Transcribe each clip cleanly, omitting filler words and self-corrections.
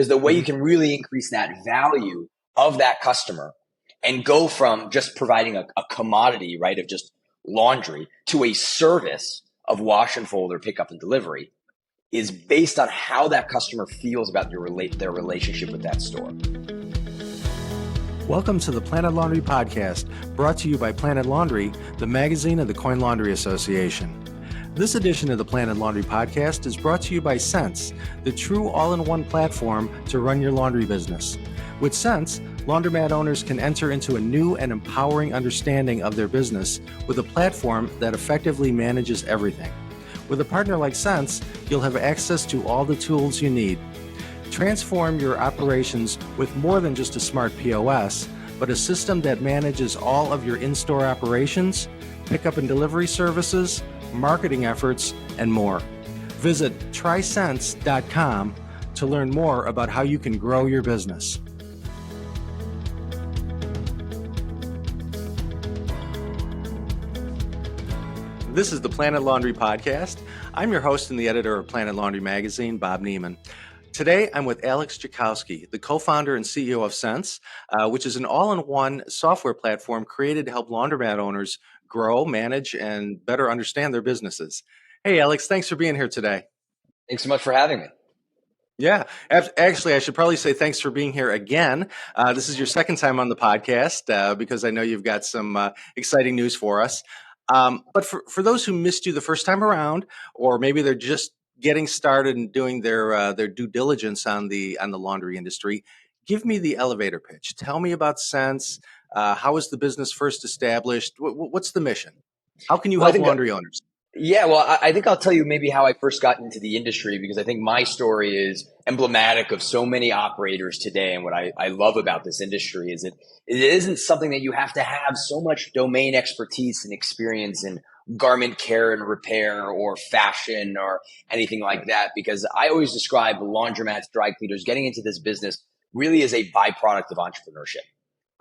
Because the way you can really increase that value of that customer and go from just providing a commodity, right, of just laundry to a service of wash and fold or pickup and delivery is based on how that customer feels about their relationship with that store. Welcome to the Planet Laundry Podcast, brought to you by Planet Laundry, the magazine of the Coin Laundry Association. This edition of the Planet Laundry Podcast is brought to you by Sense, the true all-in-one platform to run your laundry business. With Sense, laundromat owners can enter into a new and empowering understanding of their business with a platform that effectively manages everything. With a partner like Sense, you'll have access to all the tools you need. Transform your operations with more than just a smart POS, but a system that manages all of your in-store operations, pickup and delivery services, marketing efforts, and more. Visit trysense.com to learn more about how you can grow your business. This is the Planet Laundry Podcast. I'm your host and the editor of Planet Laundry Magazine, Bob Nieman. Today, I'm with Alex Jekowsky, the co-founder and CEO of Sense, which is an all-in-one software platform created to help laundromat owners grow, manage, and better understand their businesses. Hey, Alex, thanks for being here today. Thanks so much for having me. Yeah, actually, I should probably say thanks for being here again. This is your second time on the podcast because I know you've got some exciting news for us. But for those who missed you the first time around, or maybe they're just getting started and doing their due diligence on the laundry industry, give me the elevator pitch. Tell me about Sense. How was the business first established? What's the mission? How can you help laundry owners? Yeah, well, I think I'll tell you maybe how I first got into the industry, because I think my story is emblematic of so many operators today. And what I love about this industry is it isn't something that you have to have so much domain expertise and experience in garment care and repair or fashion or anything like that, because I always describe laundromats, dry cleaners, getting into this business really as a byproduct of entrepreneurship.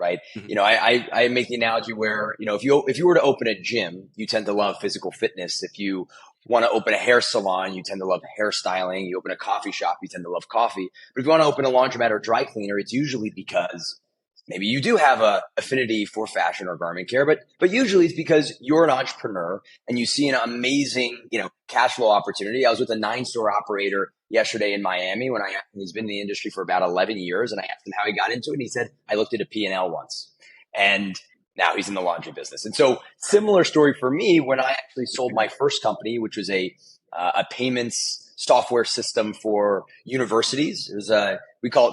Right. Mm-hmm. You know, I make the analogy where, you know, if you were to open a gym, you tend to love physical fitness. If you want to open a hair salon, you tend to love hairstyling. You open a coffee shop, you tend to love coffee. But if you want to open a laundromat or dry cleaner, it's usually because maybe you do have a affinity for fashion or garment care, but usually it's because you're an entrepreneur and you see an amazing, you know, cash flow opportunity. I was with a 9-store operator yesterday in Miami he's been in the industry for about 11 years. And I asked him how he got into it. And he said, I looked at a P&L once, and now he's in the laundry business. And so similar story for me when I actually sold my first company, which was a payments software system for universities. It was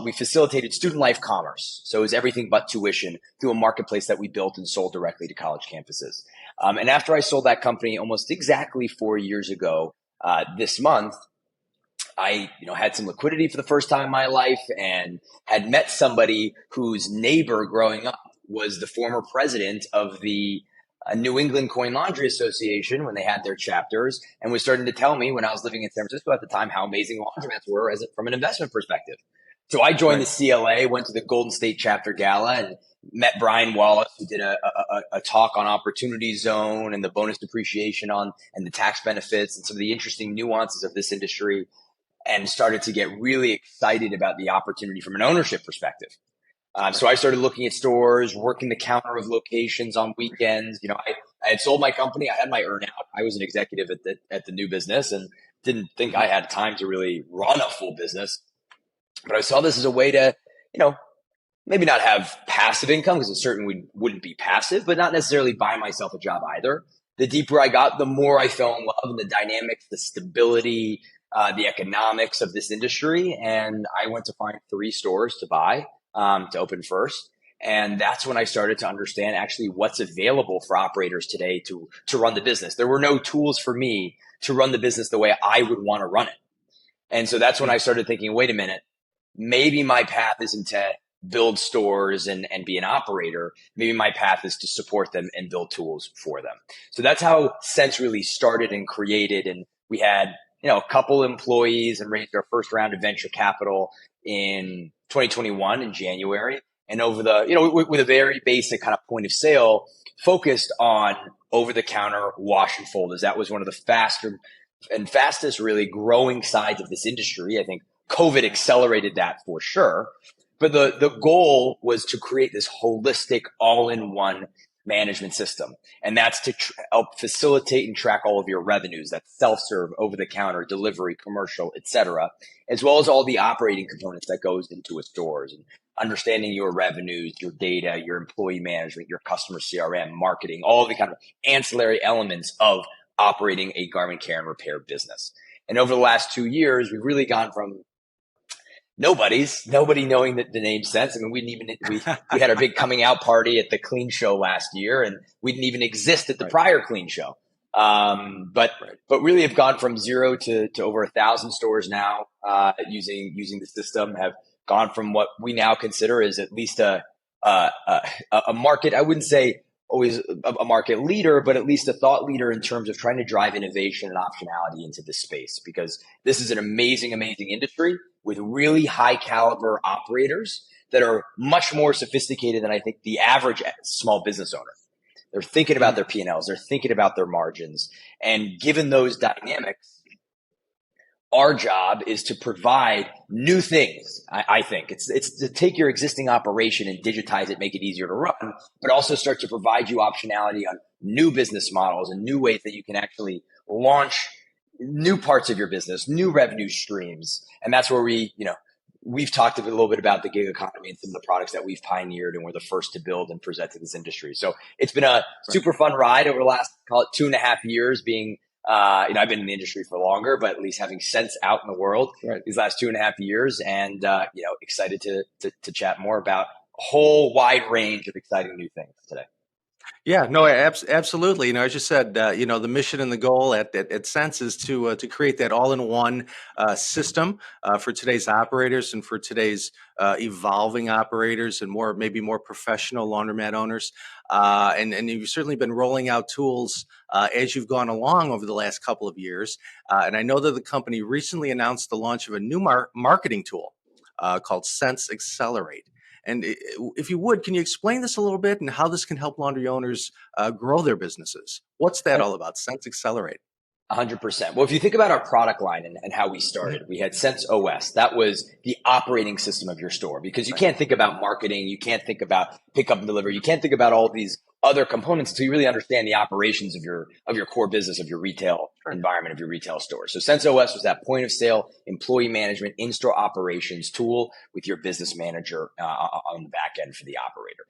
we facilitated student life commerce. So it was everything but tuition through a marketplace that we built and sold directly to college campuses. And after I sold that company almost exactly 4 years ago, this month, I, had some liquidity for the first time in my life and had met somebody whose neighbor growing up was the former president of the New England Coin Laundry Association when they had their chapters, and was starting to tell me when I was living in San Francisco at the time how amazing laundromats were from an investment perspective. So I joined the CLA, went to the Golden State Chapter Gala, and met Brian Wallace, who did a talk on Opportunity Zone and the bonus depreciation and the tax benefits and some of the interesting nuances of this industry, and started to get really excited about the opportunity from an ownership perspective. So I started looking at stores, working the counter of locations on weekends. I had sold my company. I had my earn out. I was an executive at the new business and didn't think I had time to really run a full business. But I saw this as a way to, maybe not have passive income, because it certainly wouldn't be passive, but not necessarily buy myself a job either. The deeper I got, the more I fell in love in the dynamics, the stability, the economics of this industry. And I went to find 3 stores to buy. To open first. And that's when I started to understand actually what's available for operators today to run the business. There were no tools for me to run the business the way I would want to run it. And so that's when I started thinking, wait a minute, maybe my path isn't to build stores and be an operator. Maybe my path is to support them and build tools for them. So that's how Sense really started and created. And we had, a couple employees and raised our first round of venture capital in 2021 in January. And over with a very basic kind of point of sale focused on over the counter wash and fold, as that was one of the faster and fastest really growing sides of this industry. I think COVID accelerated that for sure. But the goal was to create this holistic, all-in-one management system. And that's to help facilitate and track all of your revenues. That's self-serve, over-the-counter, delivery, commercial, et cetera, as well as all the operating components that goes into a stores, and understanding your revenues, your data, your employee management, your customer CRM, marketing, all the kind of ancillary elements of operating a garment care and repair business. And over the last 2 years, we've really gone from nobody knowing the name Sense. I mean, we had our big coming out party at the Clean Show last year, and we didn't even exist at the prior Clean Show. But really have gone from 0 to over 1,000 stores now, using the system, have gone from what we now consider is at least a market. I wouldn't say always a market leader, but at least a thought leader in terms of trying to drive innovation and optionality into this space, because this is an amazing industry with really high caliber operators that are much more sophisticated than I think the average small business owner. They're thinking about their P&Ls, they're thinking about their margins. And given those dynamics, our job is to provide new things. I think it's to take your existing operation and digitize it, make it easier to run, but also start to provide you optionality on new business models and new ways that you can actually launch new parts of your business, new revenue streams. And that's where we've talked a little bit about the gig economy and some of the products that we've pioneered and we're the first to build and present to this industry. So it's been a super fun ride over the last, call it 2.5 years, being I've been in the industry for longer, but at least having Sense out in the world these last 2.5 years, and excited to chat more about a whole wide range of exciting new things today. Yeah, no, absolutely. As you said, the mission and the goal at Sense is to create that all-in-one system for today's operators and for today's evolving operators and maybe more professional laundromat owners. And you've certainly been rolling out tools as you've gone along over the last couple of years. And I know that the company recently announced the launch of a new marketing tool called Sense Accelerate. And if you would, can you explain this a little bit and how this can help laundry owners grow their businesses? What's that all about, Sense Accelerate? 100%. Well, if you think about our product line and how we started, we had Sense OS. That was the operating system of your store, because you can't think about marketing. You can't think about pickup and delivery. You can't think about all these other components until you really understand the operations of your core business, of your retail environment, of your retail store. So Sense OS was that point of sale, employee management, in-store operations tool with your business manager on the back end for the operator.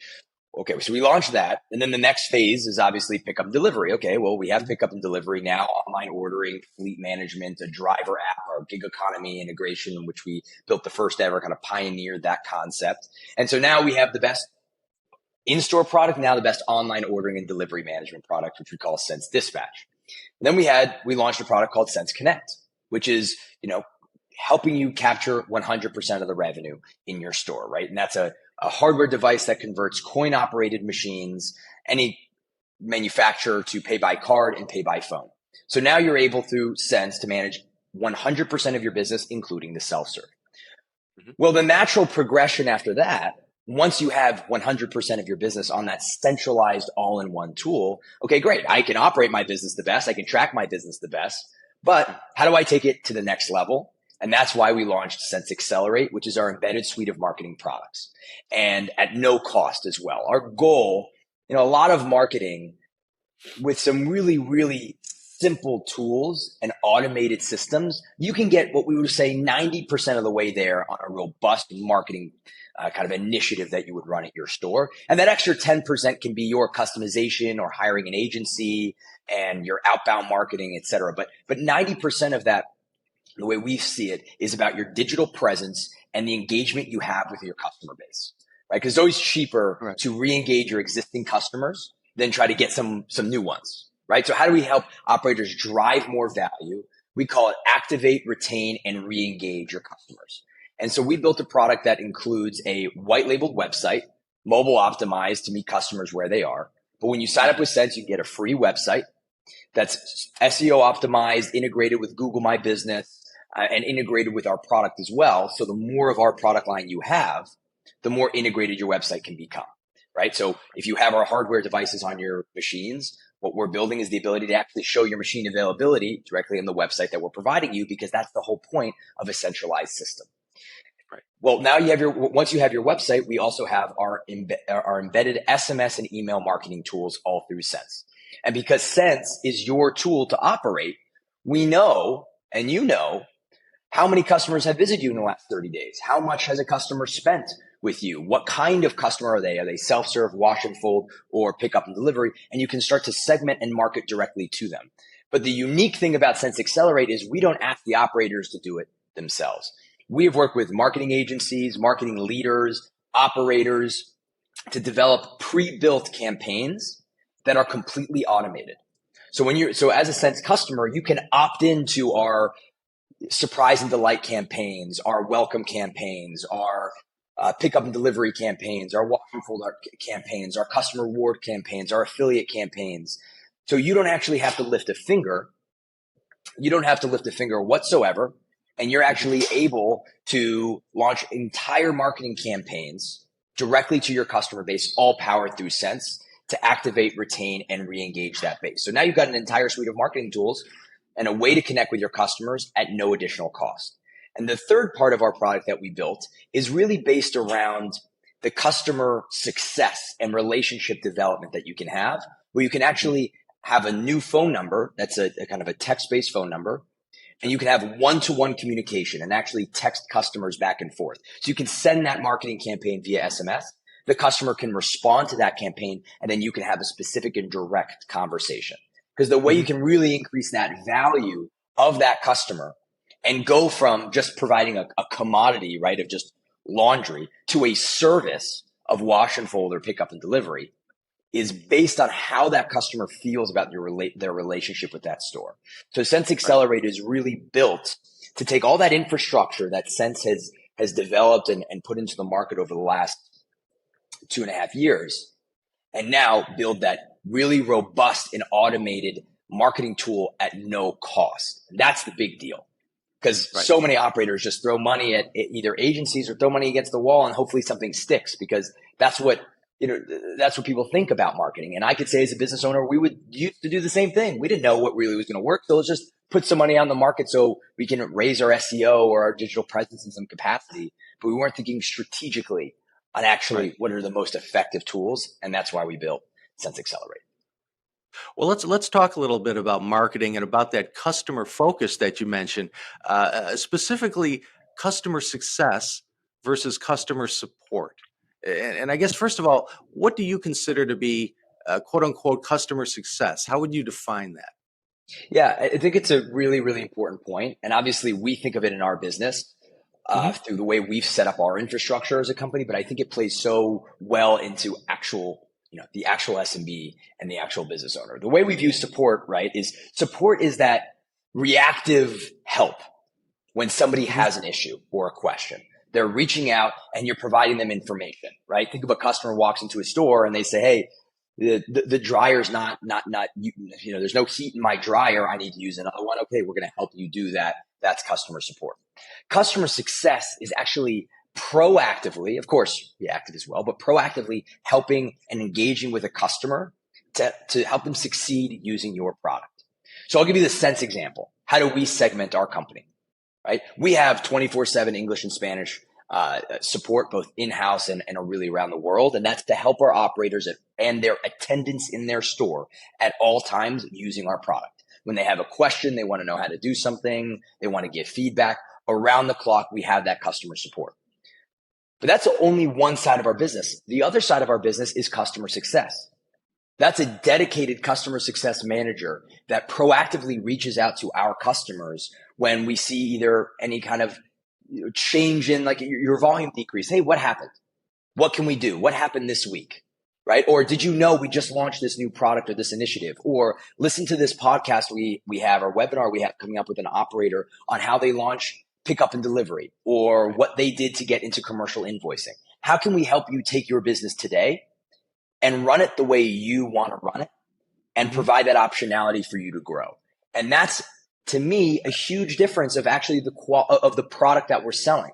Okay, so we launched that. And then the next phase is obviously pickup and delivery. Okay, well, we have pickup and delivery now, online ordering, fleet management, a driver app, our gig economy integration, in which we built the first ever, kind of pioneered that concept. And so now we have the best in-store product, now the best online ordering and delivery management product, which we call Sense Dispatch. And then we launched a product called Sense Connect, which is, helping you capture 100% of the revenue in your store, right? And that's a hardware device that converts coin-operated machines, any manufacturer, to pay by card and pay by phone. So now you're able, through Sense, to manage 100% of your business, including the self-serve. Mm-hmm. Well, the natural progression after that, once you have 100% of your business on that centralized all-in-one tool, okay, great. I can operate my business the best. I can track my business the best. But how do I take it to the next level? And that's why we launched Sense Accelerate, which is our embedded suite of marketing products, and at no cost as well. Our goal, a lot of marketing with some really, really simple tools and automated systems, you can get what we would say 90% of the way there on a robust marketing kind of initiative that you would run at your store. And that extra 10% can be your customization or hiring an agency and your outbound marketing, et cetera. But 90% of that, the way we see it, is about your digital presence and the engagement you have with your customer base, right? Because it's always cheaper to re-engage your existing customers than try to get some new ones, right? So how do we help operators drive more value? We call it activate, retain, and re-engage your customers. And so we built a product that includes a white labeled website, mobile optimized to meet customers where they are. But when you sign up with Sense, you get a free website that's SEO optimized, integrated with Google My Business, and integrated with our product as well. So the more of our product line you have, the more integrated your website can become, right? So if you have our hardware devices on your machines, What we're building is the ability to actually show your machine availability directly on the website that we're providing you, because that's the whole point of a centralized system. Right. Well, now once you have your website, we also have our embedded SMS and email marketing tools all through Sense. And because Sense is your tool to operate, we know, and you know, how many customers have visited you in the last 30 days? How much has a customer spent with you? What kind of customer are they? Are they self-serve, wash and fold, or pick up and delivery? And you can start to segment and market directly to them. But the unique thing about Sense Accelerate is we don't ask the operators to do it themselves. We have worked with marketing agencies, marketing leaders, operators to develop pre-built campaigns that are completely automated. So as a Sense customer, you can opt into our surprise and delight campaigns, our welcome campaigns, our pickup and delivery campaigns, our wash and fold campaigns, our customer reward campaigns, our affiliate campaigns. So you don't actually have to lift a finger. You don't have to lift a finger whatsoever. And you're actually able to launch entire marketing campaigns directly to your customer base, all powered through Sense to activate, retain, and re-engage that base. So now you've got an entire suite of marketing tools and a way to connect with your customers at no additional cost. And the third part of our product that we built is really based around the customer success and relationship development that you can have, where you can actually have a new phone number that's a kind of a text-based phone number, and you can have one-to-one communication and actually text customers back and forth. So you can send that marketing campaign via SMS. The customer can respond to that campaign, and then you can have a specific and direct conversation. Because the way you can really increase that value of that customer and go from just providing a commodity, right, of just laundry to a service of wash and fold or pickup and delivery is based on how that customer feels about their relationship with that store. So Sense Accelerate is really built to take all that infrastructure that Sense has developed and put into the market over the last 2.5 years, and now build that really robust and automated marketing tool at no cost. And that's the big deal, because so many operators just throw money at either agencies or throw money against the wall and hopefully something sticks, because that's what people think about marketing. And I could say as a business owner, we would used to do the same thing. We didn't know what really was going to work. So let's just put some money on the market so we can raise our SEO or our digital presence in some capacity. But we weren't thinking strategically on actually what are the most effective tools. And that's why we built Sense Accelerate. Well, let's talk a little bit about marketing and about that customer focus that you mentioned, specifically customer success versus customer support. And I guess, first of all, what do you consider to be quote unquote customer success? How would you define that? Yeah, I think it's a really, really important point. And obviously we think of it in our business through the way we've set up our infrastructure as a company, but I think it plays so well into the actual SMB and the actual business owner. The way we view support, right, is support is that reactive help when somebody has an issue or a question. They're reaching out and you're providing them information, right? Think of a customer walks into a store and they say, hey, the dryer's not, there's no heat in my dryer. I need to use another one. Okay, we're going to help you do that. That's customer support. Customer success is actually proactively, of course, reactive as well, but proactively helping and engaging with a customer to help them succeed using your product. So I'll give you the Sense example. How do we segment our company, right? We have 24/7 English and Spanish support, both in-house and really around the world. And that's to help our operators and their attendants in their store at all times using our product. When they have a question, they want to know how to do something, they want to give feedback, around the clock, we have that customer support. But that's only one side of our business. The other side of our business is customer success. That's a dedicated customer success manager that proactively reaches out to our customers when we see either any kind of change in like your volume decrease. Hey, what happened? What can we do? What happened this week? Right? Or did you know we just launched this new product or this initiative? Or listen to this podcast we have, or webinar we have coming up with an operator on how they launch pickup and delivery, or what they did to get into commercial invoicing. How can we help you take your business today and run it the way you want to run it and provide that optionality for you to grow? And that's, to me, a huge difference of actually of the product that we're selling.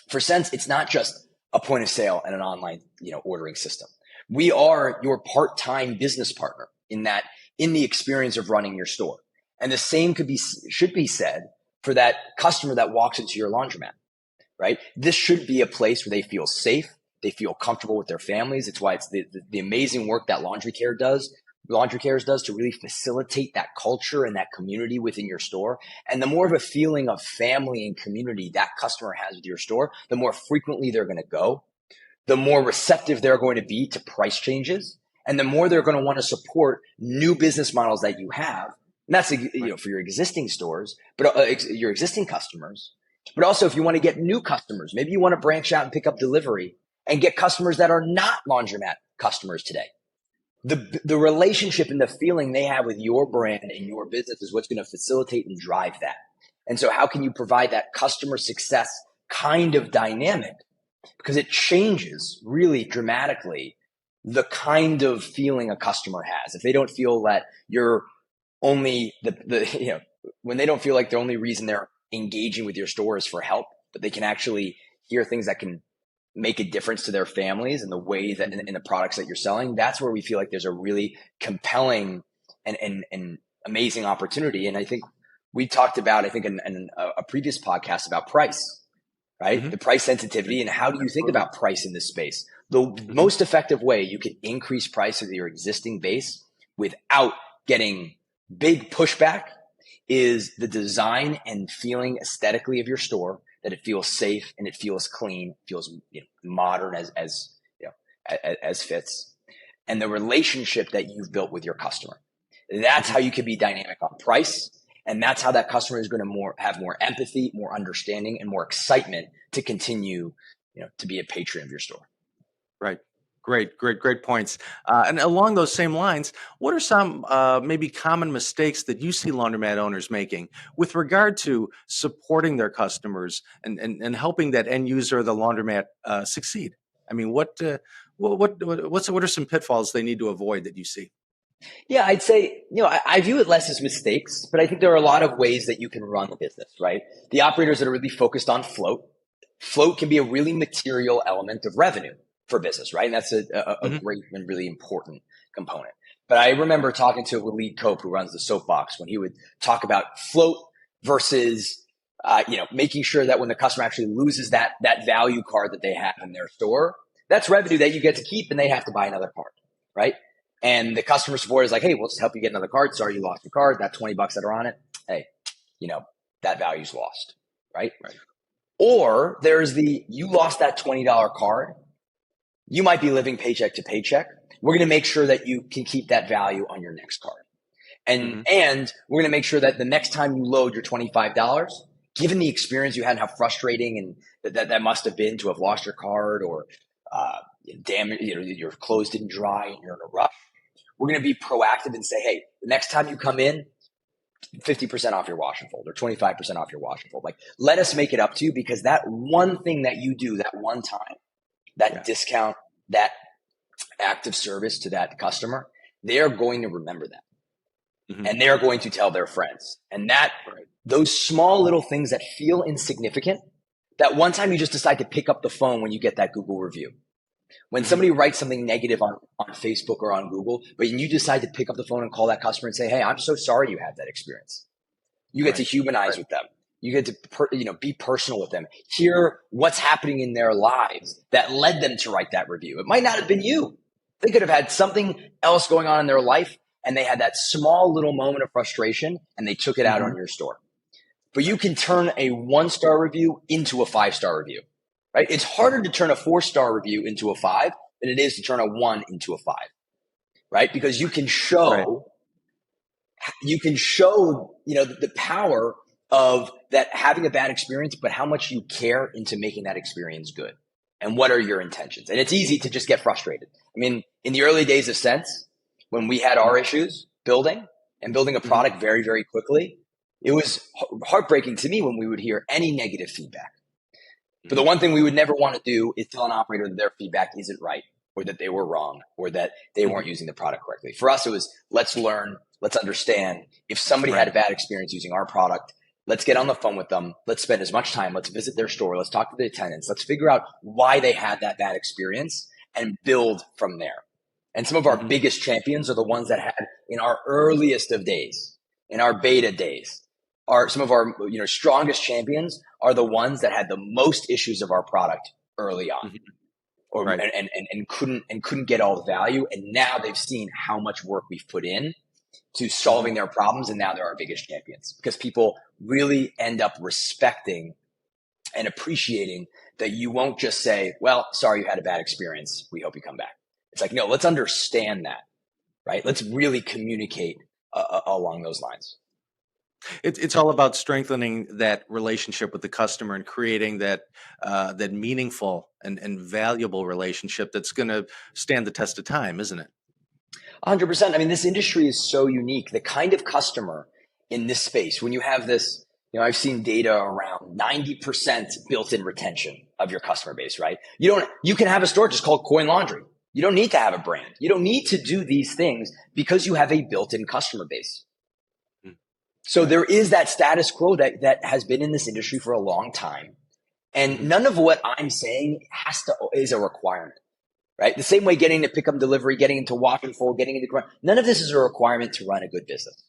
For Sense, it's not just a point of sale and an online, ordering system. We are your part-time business partner. in the experience of running your store. And the same should be said for that customer that walks into your laundromat, right? This should be a place where they feel safe. They feel comfortable with their families. It's why it's the amazing work that Laundry Cares does to really facilitate that culture and that community within your store. And the more of a feeling of family and community that customer has with your store, the more frequently they're going to go, the more receptive they're going to be to price changes, and the more they're going to want to support new business models that you have. And that's for your existing stores, but your existing customers. But also, if you want to get new customers, maybe you want to branch out and pick up delivery and get customers that are not laundromat customers today. The relationship and the feeling they have with your brand and your business is what's going to facilitate and drive that. And so how can you provide that customer success kind of dynamic? Because it changes really dramatically the kind of feeling a customer has. If they don't feel that you're only when they don't feel like the only reason they're engaging with your store is for help, but they can actually hear things that can make a difference to their families and the way that in the products that you're selling, that's where we feel like there's a really compelling and amazing opportunity. And I think we talked about, in a previous podcast about price, right? Mm-hmm. The price sensitivity and how do you think about price in this space? The most effective way you can increase price of your existing base without getting big pushback is the design and feeling aesthetically of your store, that it feels safe and it feels clean, feels modern as fits, and the relationship that you've built with your customer. That's how you can be dynamic on price, and that's how that customer is going to have more empathy, more understanding, and more excitement to continue, to be a patron of your store. Right. Great points. And along those same lines, what are some maybe common mistakes that you see laundromat owners making with regard to supporting their customers and helping that end user of the laundromat succeed? I mean, what are some pitfalls they need to avoid that you see? Yeah, I'd say, I view it less as mistakes, but I think there are a lot of ways that you can run the business, right? The operators that are really focused on float can be a really material element of revenue for business, right? And that's a great and really important component. But I remember talking to Waleed Cope, who runs the Soapbox, when he would talk about float versus, making sure that when the customer actually loses that value card that they have in their store, that's revenue that you get to keep and they have to buy another card, right? And the customer support is like, hey, we'll just help you get another card. Sorry, you lost your card. That $20 that are on it, hey, that value's lost, right? Or there's you lost that $20 card. You might be living paycheck to paycheck. We're going to make sure that you can keep that value on your next card. And we're going to make ssure that the next time you load your $25, given the experience you had and how frustrating and that must have been to have lost your card or damage, your clothes didn't dry and you're in a rush, we're going to be proactive and say, hey, the next time you come in, 50% off your wash and fold or 25% off your wash and fold. Like, let us make it up to you, because that one thing that you do that one time, that discount, that active service to that customer, they are going to remember that. And they are going to tell their friends. And those small little things that feel insignificant, that one time you just decide to pick up the phone when you get that Google review. When somebody writes something negative on Facebook or on Google, but you decide to pick up the phone and call that customer and say, hey, I'm so sorry you had that experience. You get to humanize with them. You get to, be personal with them. Hear what's happening in their lives that led them to write that review. It might not have been you. They could have had something else going on in their life, and they had that small little moment of frustration, and they took it out on your store. But you can turn a 1-star review into a 5-star review, right? It's harder to turn a 4-star review into a 5 than it is to turn a 1 into a 5, right? Because you can show, the power of that having a bad experience, but how much you care into making that experience good. And what are your intentions? And it's easy to just get frustrated. I mean, in the early days of Sense, when we had our issues building a product very, very quickly, it was heartbreaking to me when we would hear any negative feedback. But the one thing we would never want to do is tell an operator that their feedback isn't right, or that they were wrong, or that they weren't using the product correctly. For us, it was, let's learn, let's understand. If somebody had a bad experience using our product, let's get on the phone with them. Let's spend as much time. Let's visit their store. Let's talk to the attendants. Let's figure out why they had that bad experience and build from there. And some of our biggest champions are the ones that had in our earliest of days, in our beta days, some of our strongest champions are the ones that had the most issues of our product early on, or Right. and couldn't get all the value. And now they've seen how much work we've put in to solving their problems, and now they're our biggest champions, because people really end up respecting and appreciating that you won't just say, well, sorry you had a bad experience, we hope you come back. It's like, no, let's understand that, right? Let's really communicate along those lines. It's all about strengthening that relationship with the customer and creating that meaningful and valuable relationship that's going to stand the test of time, isn't it? 100%. I mean, this industry is so unique. The kind of customer in this space, when you have this, I've seen data around 90% built-in retention of your customer base, right? You can have a store just called Coin Laundry. You don't need to have a brand. You don't need to do these things because you have a built-in customer base. So there is that status quo that has been in this industry for a long time. And none of what I'm saying is a requirement, right? The same way getting to pick up delivery, getting into wash and fold, getting into, none of this is a requirement to run a good business,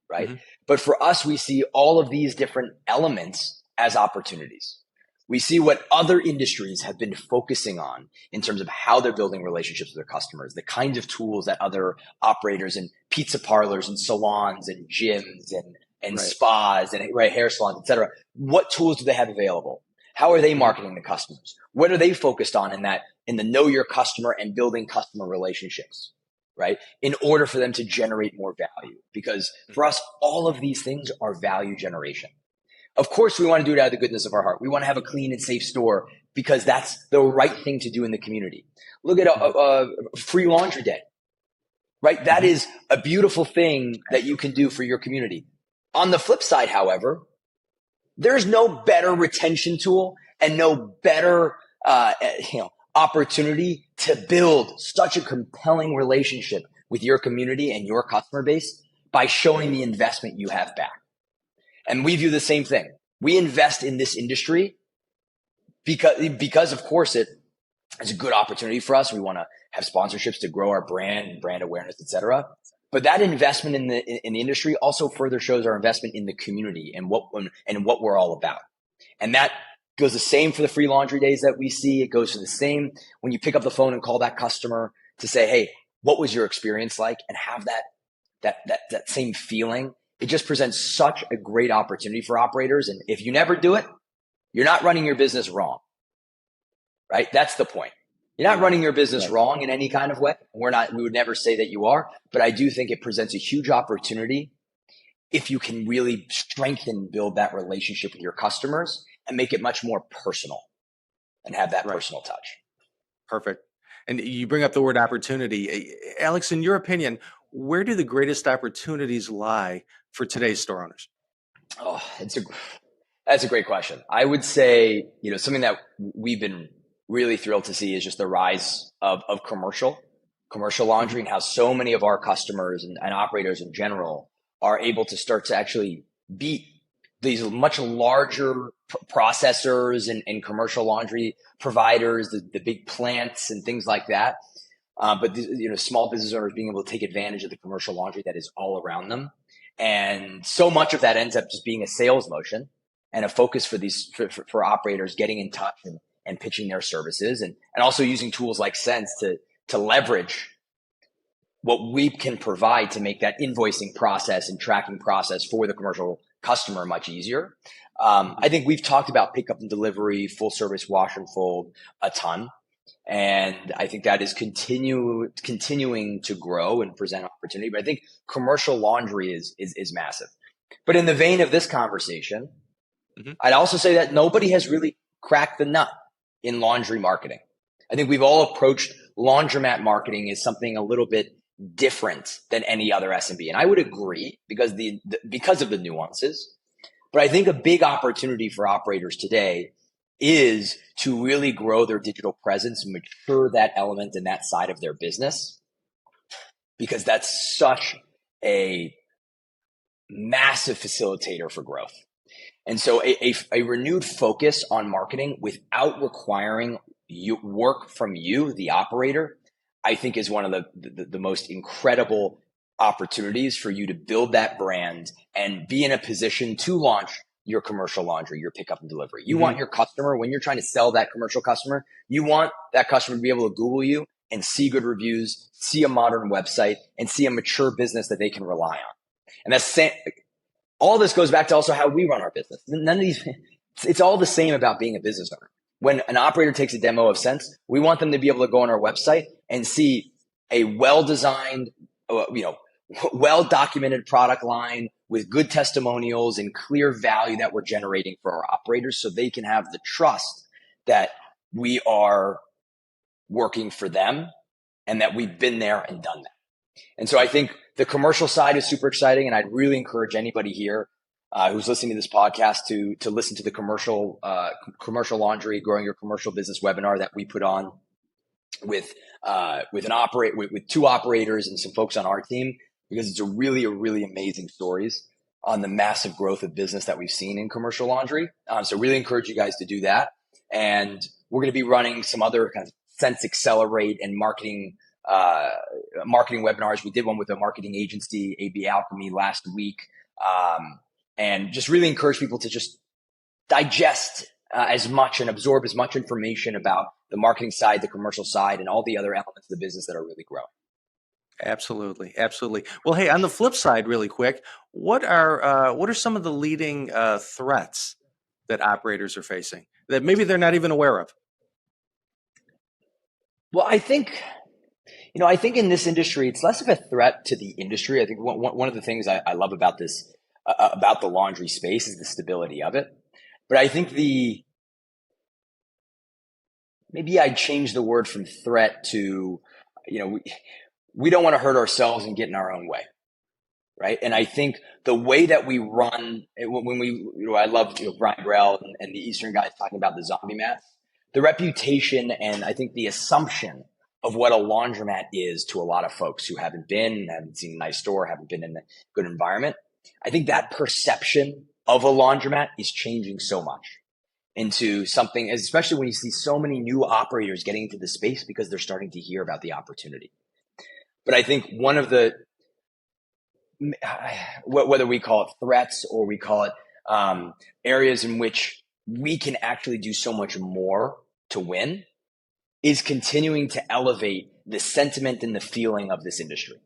right? But for us, we see all of these different elements as opportunities. We see what other industries have been focusing on in terms of how they're building relationships with their customers, the kinds of tools that other operators and pizza parlors and salons and gyms and spas and hair salons, et cetera. What tools do they have available? How are they marketing to customers? What are they focused on in the know your customer and building customer relationships, right? In order for them to generate more value, because for us, all of these things are value generation. Of course, we want to do it out of the goodness of our heart. We want to have a clean and safe store because that's the right thing to do in the community. Look at a free laundry day, right? That is a beautiful thing that you can do for your community. On the flip side, however, there's no better retention tool and no better opportunity to build such a compelling relationship with your community and your customer base by showing the investment you have back. And we view the same thing. We invest in this industry because of course it's a good opportunity for us. We want to have sponsorships to grow our brand awareness, et cetera. But that investment in the industry also further shows our investment in the community and what we're all about. And that goes the same for the free laundry days that we see. It goes to the same when you pick up the phone and call that customer to say, hey, what was your experience like? And have that same feeling. It just presents such a great opportunity for operators. And if you never do it, you're not running your business wrong, right? That's the point. You're not running your business wrong in any kind of way. We would never say that you are, but I do think it presents a huge opportunity if you can really build that relationship with your customers and make it much more personal and have that personal touch. Perfect. And you bring up the word opportunity. Alex, in your opinion, where do the greatest opportunities lie for today's store owners? Oh, that's a great question. I would say, something that we've been really thrilled to see is just the rise of commercial laundry, and how so many of our customers and operators in general are able to start to actually beat these much larger processors and commercial laundry providers, the big plants and things like that. But small business owners being able to take advantage of the commercial laundry that is all around them. And so much of that ends up just being a sales motion and a focus for operators getting in touch and pitching their services, and also using tools like Sense to leverage what we can provide to make that invoicing process and tracking process for the commercial customer much easier. I think we've talked about pickup and delivery, full service wash and fold a ton. And I think that is continuing to grow and present opportunity. But I think commercial laundry is massive. But in the vein of this conversation, I'd also say that nobody has really cracked the nut in laundry marketing. I think we've all approached laundromat marketing as something a little bit different than any other SMB. And I would agree because of the nuances. But I think a big opportunity for operators today is to really grow their digital presence and mature that element and that side of their business, because that's such a massive facilitator for growth. And so a renewed focus on marketing without requiring work from you, the operator, I think is one of the most incredible opportunities for you to build that brand and be in a position to launch your commercial laundry, your pickup and delivery. You want your customer, when you're trying to sell that commercial customer, you want that customer to be able to Google you and see good reviews, see a modern website, and see a mature business that they can rely on. And that's all this goes back to also how we run our business. None of these, it's all the same about being a business owner. When an operator takes a demo of Sense, we want them to be able to go on our website and see a well-designed, well-documented product line with good testimonials and clear value that we're generating for our operators, so they can have the trust that we are working for them and that we've been there and done that. And so I think the commercial side is super exciting, and I'd really encourage anybody here who's listening to this podcast to listen to the commercial laundry, growing your commercial business webinar that we put on with two operators and some folks on our team, because it's a really amazing stories on the massive growth of business that we've seen in commercial laundry. So really encourage you guys to do that. And we're going to be running some other kind of Sense Accelerate and marketing webinars. We did one with a marketing agency, AB Alchemy, last week. And just really encourage people to just digest as much and absorb as much information about the marketing side, the commercial side, and all the other elements of the business that are really growing. Absolutely. Well, hey, on the flip side, really quick, what are some of the leading threats that operators are facing that maybe they're not even aware of? Well, I think in this industry, it's less of a threat to the industry. I think one of the things I love about this, about the laundry space, is the stability of it. But I think maybe I'd change the word from threat to, we don't want to hurt ourselves and get in our own way, right? And I think the way that we run, I love Brian Grell and the Eastern guys talking about the zombie mats, the reputation and I think the assumption of what a laundromat is to a lot of folks who haven't seen a nice store, haven't been in a good environment. I think that perception of a laundromat is changing so much into something, especially when you see so many new operators getting into the space because they're starting to hear about the opportunity. But I think one of the, whether we call it threats or we call it areas in which we can actually do so much more to win, is continuing to elevate the sentiment and the feeling of this industry.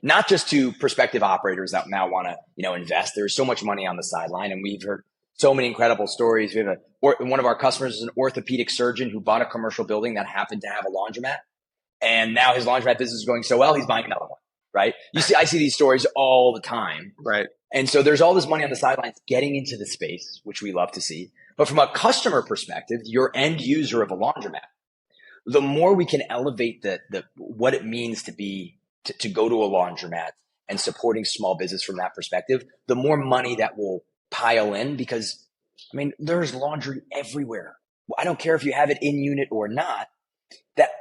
Not just to prospective operators that now want to, invest. There's so much money on the sideline, and we've heard so many incredible stories. We have one of our customers is an orthopedic surgeon who bought a commercial building that happened to have a laundromat, and now his laundromat business is going so well, he's buying another one. Right? I see these stories all the time. Right. And so there's all this money on the sidelines getting into the space, which we love to see. But from a customer perspective, your end user of a laundromat, the more we can elevate the what it means to go to a laundromat and supporting small business from that perspective, the more money that will pile in, because there's laundry everywhere. I don't care if you have it in unit or not. That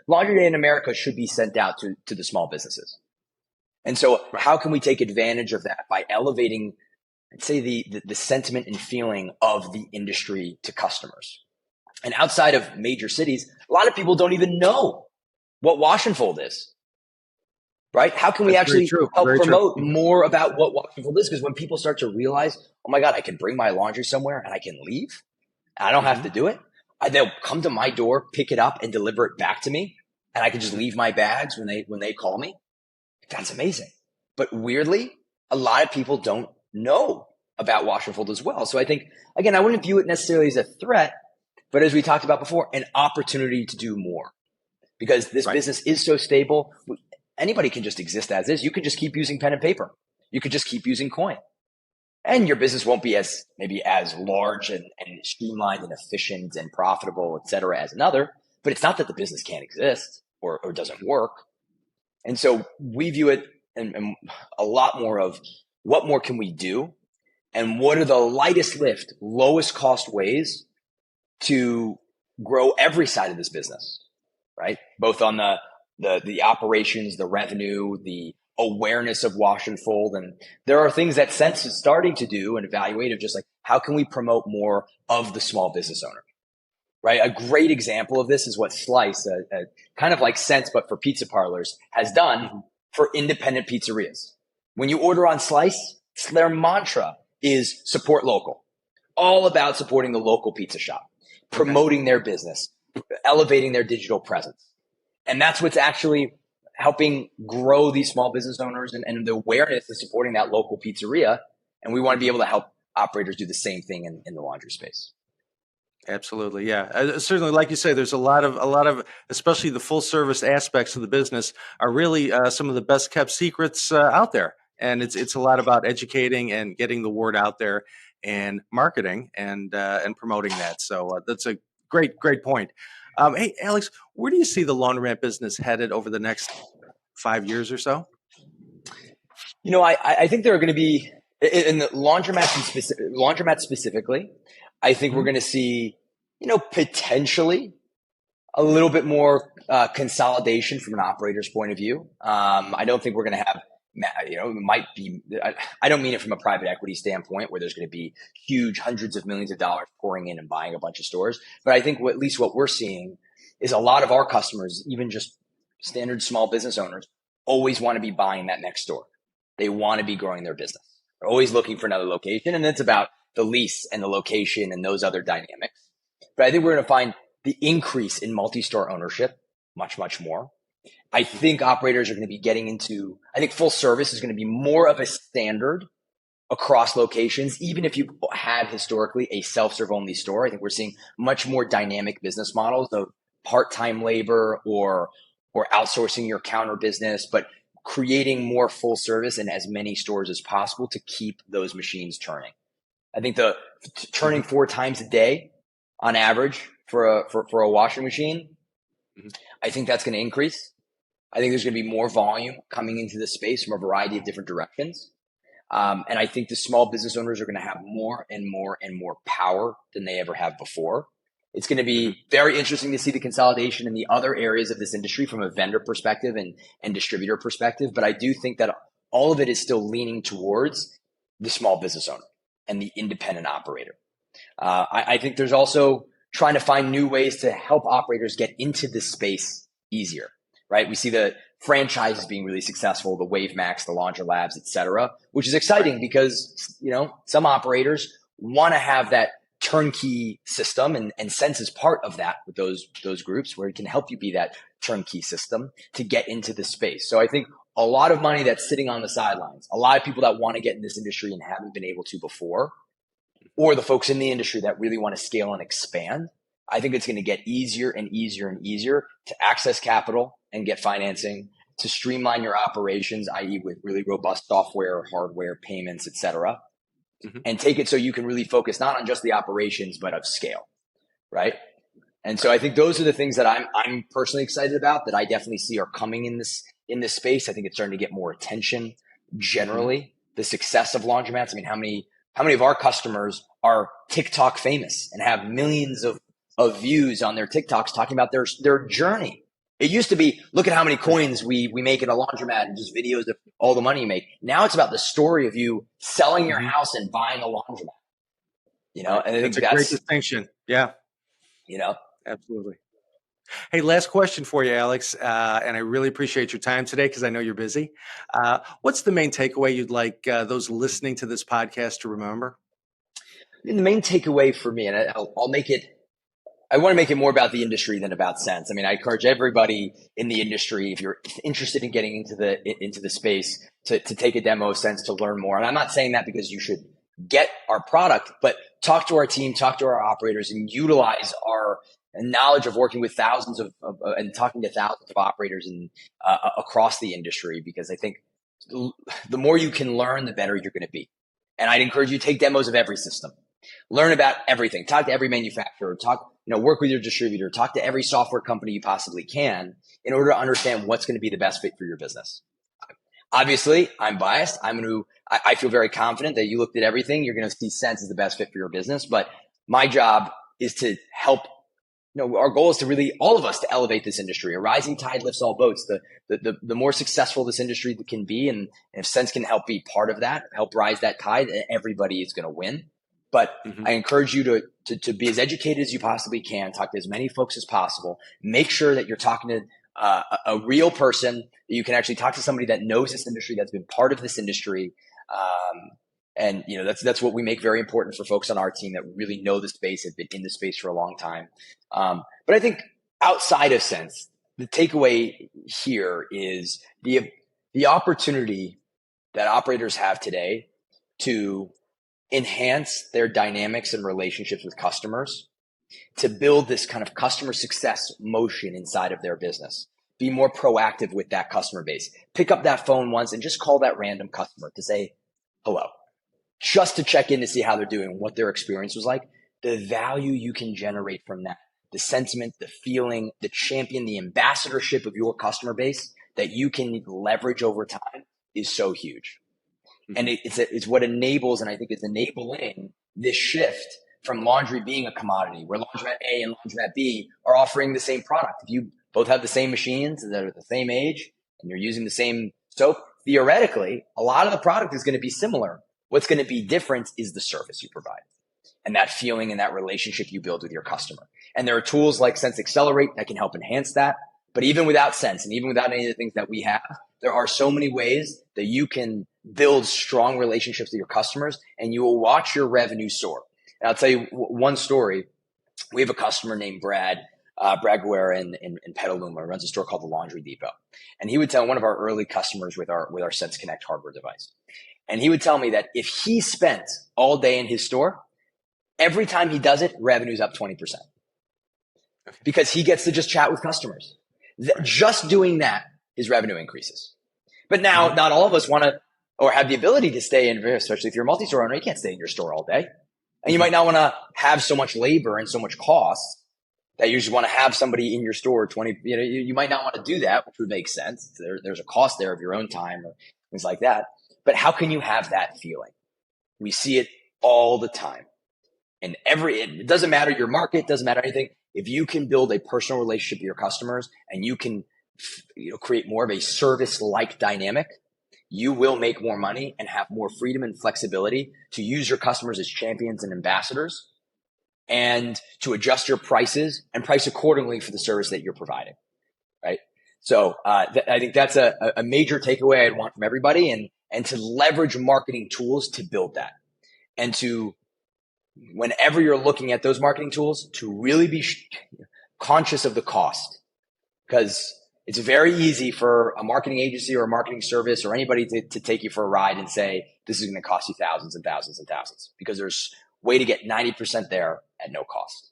Laundry Day in America should be sent out to the small businesses. And so how can we take advantage of that by elevating, I'd say, the sentiment and feeling of the industry to customers? And outside of major cities, a lot of people don't even know what wash and fold is, right? How can we actually help promote more about what wash and fold is? Because when people start to realize, oh my God, I can bring my laundry somewhere and I can leave, and I don't have to do it. They'll come to my door, pick it up, and deliver it back to me, and I can just leave my bags when they call me. That's amazing. But weirdly, a lot of people don't know about wash and fold as well. So I think, again, I wouldn't view it necessarily as a threat, but as we talked about before, an opportunity to do more. Because this business is so stable, anybody can just exist as is. You could just keep using pen and paper. You could just keep using coin. And your business won't be as large and streamlined and efficient and profitable, et cetera, as another. But it's not that the business can't exist or doesn't work. And so we view it and a lot more of what more can we do, and what are the lightest lift, lowest cost ways to grow every side of this business, right? Both on the operations, the revenue, the awareness of wash and fold. And there are things that Sense is starting to do and evaluate of just like, how can we promote more of the small business owner, right? A great example of this is what Slice, kind of like Sense, but for pizza parlors, has done for independent pizzerias. When you order on Slice, their mantra is support local, all about supporting the local pizza shop, promoting their business, elevating their digital presence. And that's what's actually helping grow these small business owners and the awareness of supporting that local pizzeria. And we want to be able to help operators do the same thing in the laundry space. Absolutely. Yeah. Certainly, like you say, there's a lot of, especially the full service aspects of the business are really some of the best kept secrets out there. And it's a lot about educating and getting the word out there and marketing and promoting that. So that's a great point. Hey, Alex, where do you see the laundromat business headed over the next 5 years or so? I think there are going to be, in the laundromat specifically, I think we're going to see, potentially a little bit more consolidation from an operator's point of view. I don't think we're going to have, it might be, I don't mean it from a private equity standpoint where there's going to be huge hundreds of millions of dollars pouring in and buying a bunch of stores. But I think at least what we're seeing is a lot of our customers, even just standard small business owners, always want to be buying that next store. They want to be growing their business. They're always looking for another location. And it's about the lease and the location and those other dynamics. But I think we're going to find the increase in multi-store ownership much, much more. I think operators are going to be getting into, I think full service is going to be more of a standard across locations. Even if you had historically a self-serve only store, I think we're seeing much more dynamic business models of part-time labor or outsourcing your counter business, but creating more full service in as many stores as possible to keep those machines turning. I think the turning 4 times a day on average for a washing machine, I think that's going to increase. I think there's going to be more volume coming into the space from a variety of different directions. And I think the small business owners are going to have more and more and more power than they ever have before. It's going to be very interesting to see the consolidation in the other areas of this industry from a vendor perspective and distributor perspective. But I do think that all of it is still leaning towards the small business owner and the independent operator. I think there's also trying to find new ways to help operators get into this space easier, right? We see the franchises being really successful, the Wave Max, the Laundry Labs, et cetera, which is exciting because, some operators want to have that turnkey system and Sense is part of that with those groups where it can help you be that turnkey system to get into the space. So I think a lot of money that's sitting on the sidelines, a lot of people that want to get in this industry and haven't been able to before, or the folks in the industry that really want to scale and expand, I think it's going to get easier and easier and easier to access capital and get financing, to streamline your operations, i.e. with really robust software, hardware, payments, et cetera, and take it so you can really focus not on just the operations, but of scale, right? And so I think those are the things that I'm personally excited about that I definitely see are coming in this space. I think it's starting to get more attention generally. The success of laundromats. I mean, how many of our customers are TikTok famous and have millions of views on their TikToks talking about their journey? It used to be, look at how many coins we make in a laundromat and just videos of all the money you make. Now it's about the story of you selling your house and buying a laundromat. And I think that's a great distinction. Yeah. Absolutely. Hey, last question for you, Alex. And I really appreciate your time today because I know you're busy. What's the main takeaway you'd like those listening to this podcast to remember? The main takeaway for me, and I want to make it more about the industry than about Sense. I mean, I encourage everybody in the industry, if you're interested in getting into the space, to take a demo of Sense to learn more. And I'm not saying that because you should get our product, but talk to our team, talk to our operators, and utilize our knowledge of working with thousands and talking to thousands of operators across the industry. Because I think the more you can learn, the better you're going to be. And I'd encourage you to take demos of every system. Learn about everything. Talk to every manufacturer. Work with your distributor. Talk to every software company you possibly can in order to understand what's going to be the best fit for your business. Obviously, I'm biased. I feel very confident that you looked at everything. You're going to see Sense as the best fit for your business. But my job is to help. Our goal is to really, all of us, to elevate this industry. A rising tide lifts all boats. The more successful this industry can be, and if Sense can help be part of that, help rise that tide, everybody is going to win. But I encourage you to be as educated as you possibly can, talk to as many folks as possible, make sure that you're talking to a real person. You can actually talk to somebody that knows this industry, that's been part of this industry. And that's what we make very important for folks on our team that really know the space, have been in the space for a long time. But I think outside of Sense, the takeaway here is the opportunity that operators have today to enhance their dynamics and relationships with customers, to build this kind of customer success motion inside of their business, be more proactive with that customer base, pick up that phone once and just call that random customer to say hello, just to check in to see how they're doing, what their experience was like. The value you can generate from that, the sentiment, the feeling, the champion, the ambassadorship of your customer base that you can leverage over time is so huge. And it's what enables, and I think is enabling this shift from laundry being a commodity where laundromat A and laundromat B are offering the same product. If you both have the same machines that are the same age and you're using the same soap, theoretically, a lot of the product is going to be similar. What's going to be different is the service you provide and that feeling and that relationship you build with your customer. And there are tools like Sense Accelerate that can help enhance that. But even without Sense and even without any of the things that we have, there are so many ways that you can build strong relationships with your customers and you will watch your revenue soar. And I'll tell you one story. We have a customer named Brad Guerra in Petaluma, runs a store called the Laundry Depot. And he would tell one of our early customers with our Sense Connect hardware device. And he would tell me that if he spent all day in his store, every time he does it, revenue's up 20%. Because he gets to just chat with customers. Just doing that, his revenue increases. But now, not all of us want to or have the ability to stay in, especially if you're a multi-store owner, you can't stay in your store all day. And you might not want to have so much labor and so much cost that you just want to have somebody in your store 20, you might not want to do that, which would make sense. There's a cost there of your own time or things like that. But how can you have that feeling? We see it all the time. And it doesn't matter your market, doesn't matter anything. If you can build a personal relationship with your customers and you can create more of a service-like dynamic, you will make more money and have more freedom and flexibility to use your customers as champions and ambassadors and to adjust your prices and price accordingly for the service that you're providing, right? So I think that's a major takeaway I'd want from everybody and to leverage marketing tools to build that. And to, whenever you're looking at those marketing tools, to really be conscious of the cost. Because it's very easy for a marketing agency or a marketing service or anybody to take you for a ride and say, this is going to cost you thousands and thousands and thousands, because there's a way to get 90% there at no cost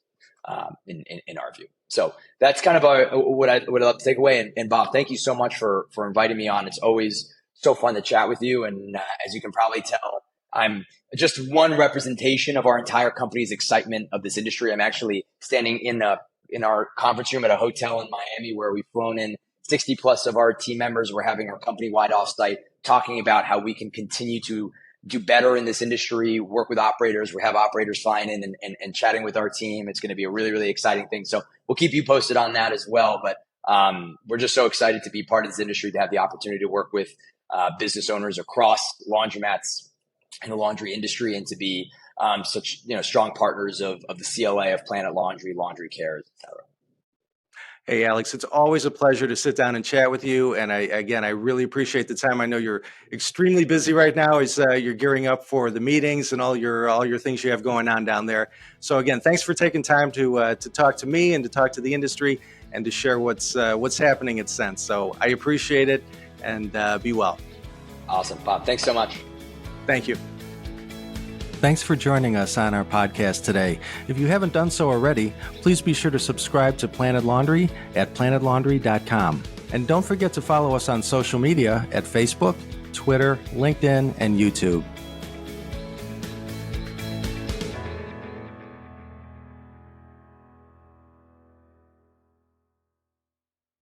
in our view. So that's kind of what I'd love to take away. And Bob, thank you so much for inviting me on. It's always so fun to chat with you. And as you can probably tell, I'm just one representation of our entire company's excitement of this industry. I'm actually standing in our conference room at a hotel in Miami where we've flown in 60 plus of our team members. We're having our company-wide offsite talking about how we can continue to do better in this industry, work with operators. We have operators flying in and chatting with our team. It's going to be a really, really exciting thing. So we'll keep you posted on that as well. But we're just so excited to be part of this industry, to have the opportunity to work with business owners across laundromats in the laundry industry, and to be such strong partners of the CLA, of PlanetLaundry, Laundry Cares, et cetera. Hey, Alex, it's always a pleasure to sit down and chat with you. And I really appreciate the time. I know you're extremely busy right now as you're gearing up for the meetings and all your things you have going on down there. So again, thanks for taking time to talk to me and to talk to the industry and to share what's happening at Sense. So I appreciate it, and be well. Awesome, Bob. Thanks so much. Thank you. Thanks for joining us on our podcast today. If you haven't done so already, please be sure to subscribe to Planet Laundry at planetlaundry.com. And don't forget to follow us on social media at Facebook, Twitter, LinkedIn, and YouTube.